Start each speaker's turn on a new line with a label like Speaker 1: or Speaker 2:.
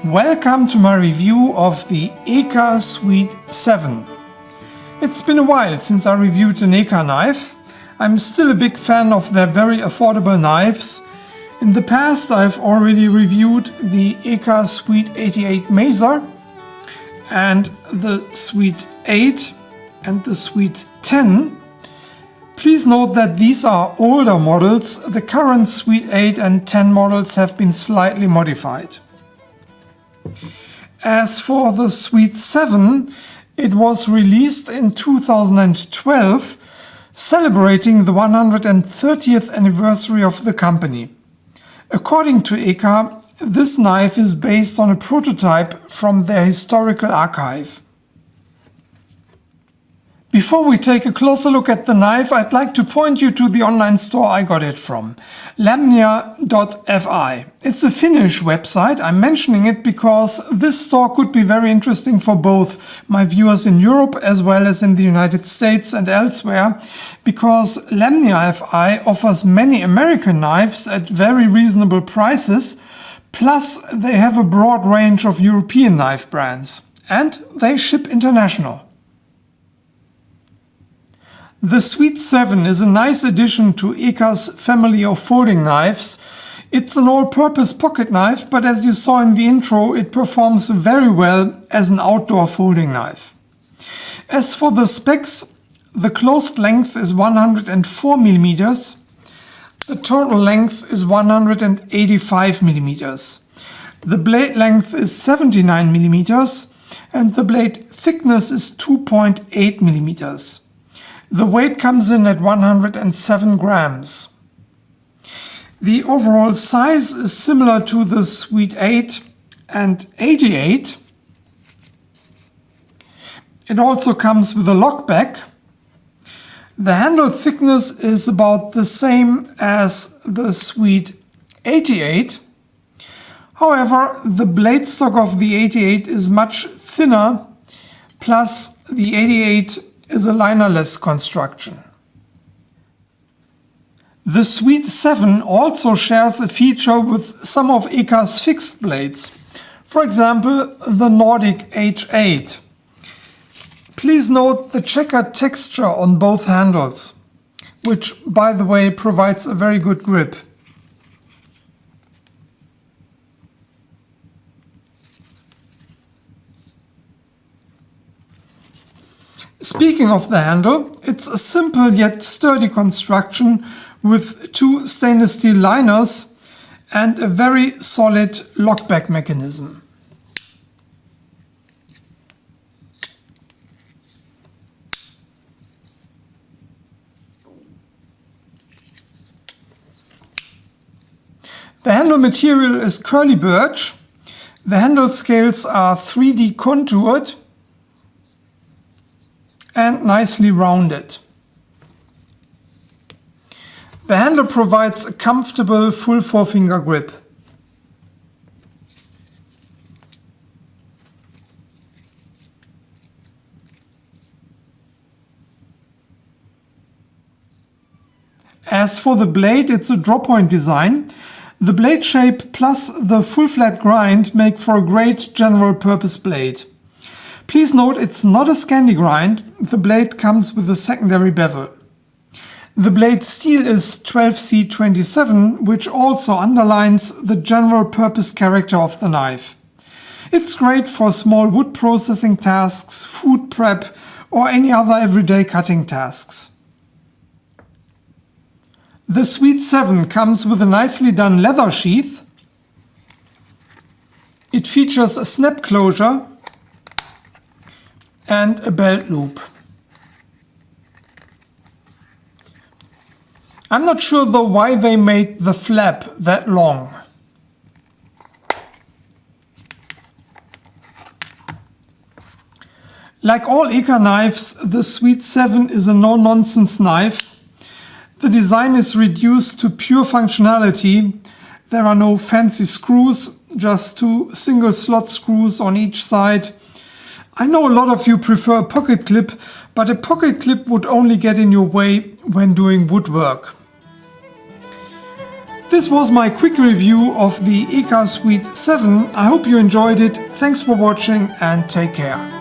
Speaker 1: Welcome to my review of the EKA Swede 7. It's been a while since I reviewed an EKA knife. I'm still a big fan of their very affordable knives. In the past I've already reviewed the EKA Swede 88 Mazer and the Swede 8 and the Swede 10. Please note that these are older models. The current Swede 8 and 10 models have been slightly modified. As for the Swede 7, it was released in 2012, celebrating the 130th anniversary of the company. According to EKA, this knife is based on a prototype from their historical archive. Before we take a closer look at the knife, I'd like to point you to the online store I got it from, lamnia.fi. It's a Finnish website. I'm mentioning it because this store could be very interesting for both my viewers in Europe as well as in the United States and elsewhere, because Lamnia.fi offers many American knives at very reasonable prices, plus they have a broad range of European knife brands, and they ship international. The Swede 7 is a nice addition to EKA's family of folding knives. It's an all-purpose pocket knife, but as you saw in the intro, it performs very well as an outdoor folding knife. As for the specs, the closed length is 104 mm. The total length is 185 mm. The blade length is 79 mm and the blade thickness is 2.8 mm. The weight comes in at 107 grams. The overall size is similar to the Swede 8 and 88. It also comes with a lock back. The handle thickness is about the same as the Swede 88. However, the blade stock of the 88 is much thinner, plus the 88 is a linerless construction. The Swede 7 also shares a feature with some of EKA's fixed blades, for example the Nordic H8. Please note the checkered texture on both handles, which by the way provides a very good grip. Speaking of the handle, it's a simple yet sturdy construction with two stainless steel liners and a very solid lockback mechanism. The handle material is curly birch. The handle scales are 3D contoured and nicely rounded. The handle provides a comfortable full forefinger grip. As for the blade, it's a drop point design. The blade shape plus the full flat grind make for a great general purpose blade. Please note it's not a Scandi grind. The blade comes with a secondary bevel. The blade steel is 12C27, which also underlines the general purpose character of the knife. It's great for small wood processing tasks, food prep, or any other everyday cutting tasks. The Swede 7 comes with a nicely done leather sheath. It features a snap closure and a belt loop. I'm not sure though why they made the flap that long. Like all EKA knives, the Swede 7 is a no-nonsense knife. The design is reduced to pure functionality. There are no fancy screws, just two single slot screws on each side. I know a lot of you prefer a pocket clip, but a pocket clip would only get in your way when doing woodwork. This was my quick review of the EKA Swede 7. I hope you enjoyed it. Thanks for watching and take care.